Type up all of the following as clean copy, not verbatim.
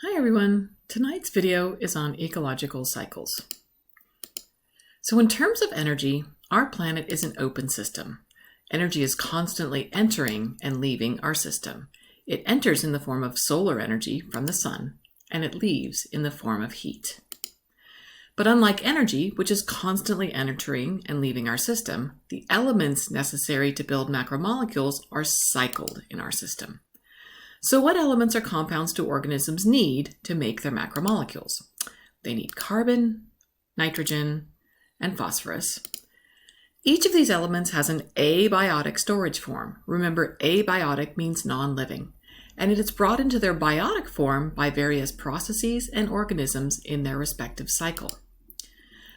Hi everyone, tonight's video is on ecological cycles. So in terms of energy, our planet is an open system. Energy is constantly entering and leaving our system. It enters in the form of solar energy from the sun, and it leaves in the form of heat. But unlike energy, which is constantly entering and leaving our system, the elements necessary to build macromolecules are cycled in our system. So what elements or compounds do organisms need to make their macromolecules? They need carbon, nitrogen, and phosphorus. Each of these elements has an abiotic storage form. Remember, abiotic means non-living, and it is brought into their biotic form by various processes and organisms in their respective cycle.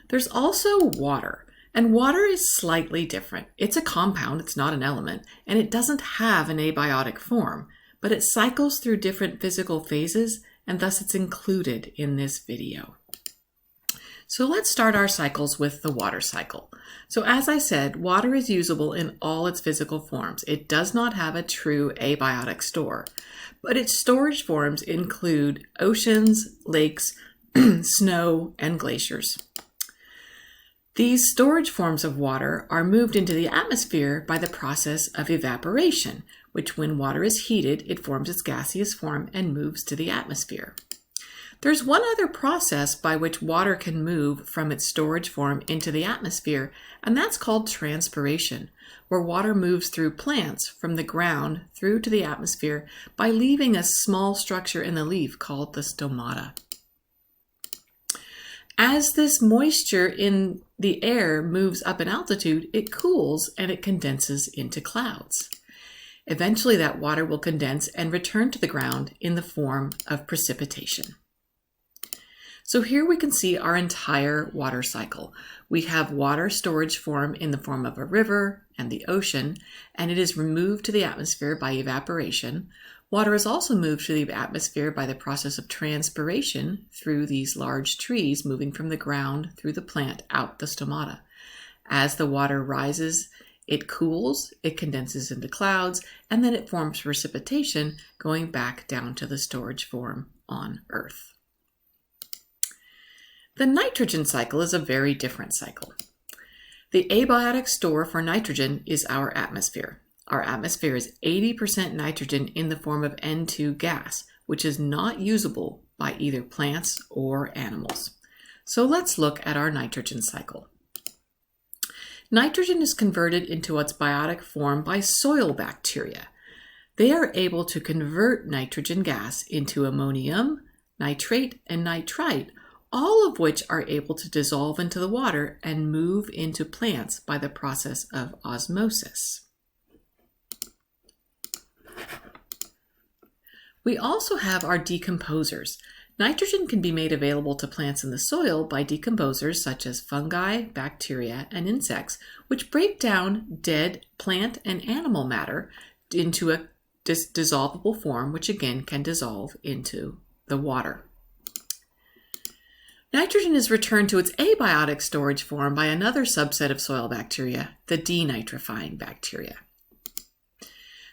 There's also water, and water is slightly different. It's a compound, it's not an element, and it doesn't have an abiotic form, but it cycles through different physical phases, and thus it's included in this video. So let's start our cycles with the water cycle. So as I said, water is usable in all its physical forms. It does not have a true abiotic store, but its storage forms include oceans, lakes, snow, and glaciers. These storage forms of water are moved into the atmosphere by the process of evaporation, which when water is heated, it forms its gaseous form and moves to the atmosphere. There's one other process by which water can move from its storage form into the atmosphere, and that's called transpiration, where water moves through plants from the ground through to the atmosphere by leaving a small structure in the leaf called the stomata. As this moisture in the air moves up in altitude, it cools and it condenses into clouds. Eventually, that water will condense and return to the ground in the form of precipitation. So here we can see our entire water cycle. We have water storage form in the form of a river and the ocean, and it is removed to the atmosphere by evaporation. Water is also moved to the atmosphere by the process of transpiration through these large trees moving from the ground through the plant out the stomata. As the water rises, it cools, it condenses into clouds, and then it forms precipitation going back down to the storage form on Earth. The nitrogen cycle is a very different cycle. The abiotic store for nitrogen is our atmosphere. Our atmosphere is 80% nitrogen in the form of N2 gas, which is not usable by either plants or animals. So let's look at our nitrogen cycle. Nitrogen is converted into its biotic form by soil bacteria. They are able to convert nitrogen gas into ammonium, nitrate, and nitrite, all of which are able to dissolve into the water and move into plants by the process of osmosis. We also have our decomposers. Nitrogen can be made available to plants in the soil by decomposers such as fungi, bacteria, and insects, which break down dead plant and animal matter into a dissolvable form, which again can dissolve into the water. Nitrogen is returned to its abiotic storage form by another subset of soil bacteria, the denitrifying bacteria.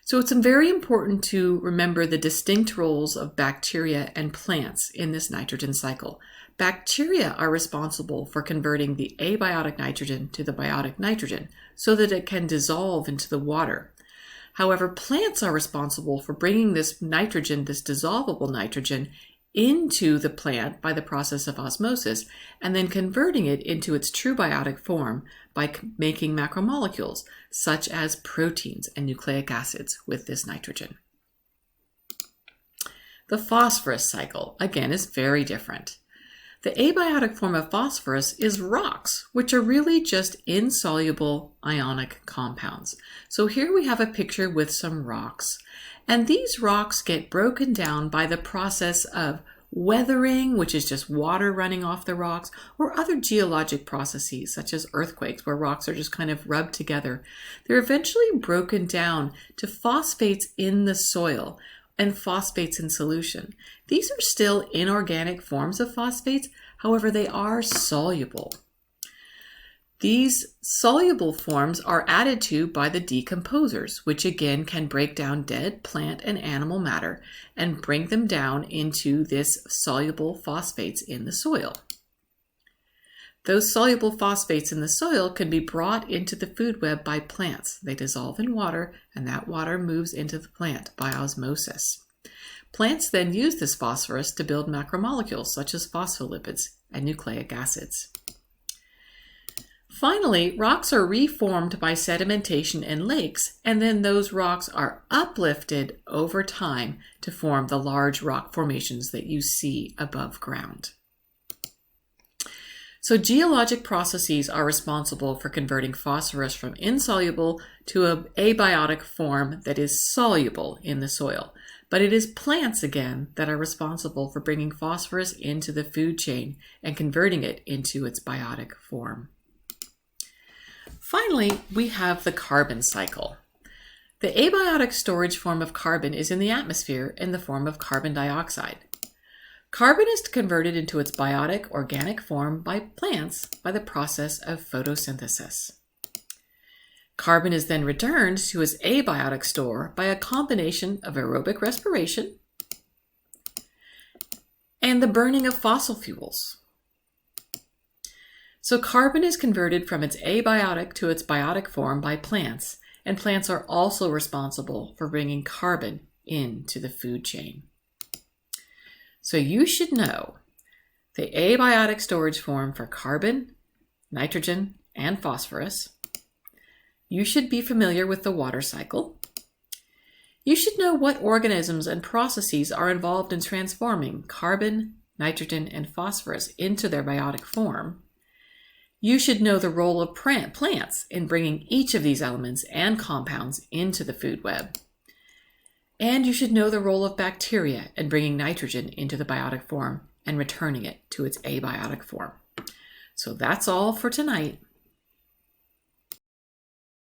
So it's very important to remember the distinct roles of bacteria and plants in this nitrogen cycle. Bacteria are responsible for converting the abiotic nitrogen to the biotic nitrogen so that it can dissolve into the water. However, plants are responsible for bringing this nitrogen, this dissolvable nitrogen, into the plant by the process of osmosis and then converting it into its true biotic form by making macromolecules such as proteins and nucleic acids with this nitrogen. The phosphorus cycle, again, is very different. The abiotic form of phosphorus is rocks, which are really just insoluble ionic compounds. So here we have a picture with some rocks, and these rocks get broken down by the process of weathering, which is just water running off the rocks, or other geologic processes such as earthquakes where rocks are just kind of rubbed together. They're eventually broken down to phosphates in the soil and phosphates in solution. These are still inorganic forms of phosphates, however, they are soluble. These soluble forms are added to by the decomposers, which again can break down dead plant and animal matter and bring them down into this soluble phosphates in the soil. Those soluble phosphates in the soil can be brought into the food web by plants. They dissolve in water, and that water moves into the plant by osmosis. Plants then use this phosphorus to build macromolecules such as phospholipids and nucleic acids. Finally, rocks are reformed by sedimentation in lakes, and then those rocks are uplifted over time to form the large rock formations that you see above ground. So geologic processes are responsible for converting phosphorus from insoluble to an abiotic form that is soluble in the soil. But it is plants, again, that are responsible for bringing phosphorus into the food chain and converting it into its biotic form. Finally, we have the carbon cycle. The abiotic storage form of carbon is in the atmosphere in the form of carbon dioxide. Carbon is converted into its biotic organic form by plants by the process of photosynthesis. Carbon is then returned to its abiotic store by a combination of aerobic respiration and the burning of fossil fuels. So carbon is converted from its abiotic to its biotic form by plants, and plants are also responsible for bringing carbon into the food chain. So you should know the abiotic storage form for carbon, nitrogen, and phosphorus. You should be familiar with the water cycle. You should know what organisms and processes are involved in transforming carbon, nitrogen, and phosphorus into their biotic form. You should know the role of plants in bringing each of these elements and compounds into the food web. And you should know the role of bacteria in bringing nitrogen into the biotic form and returning it to its abiotic form. So that's all for tonight.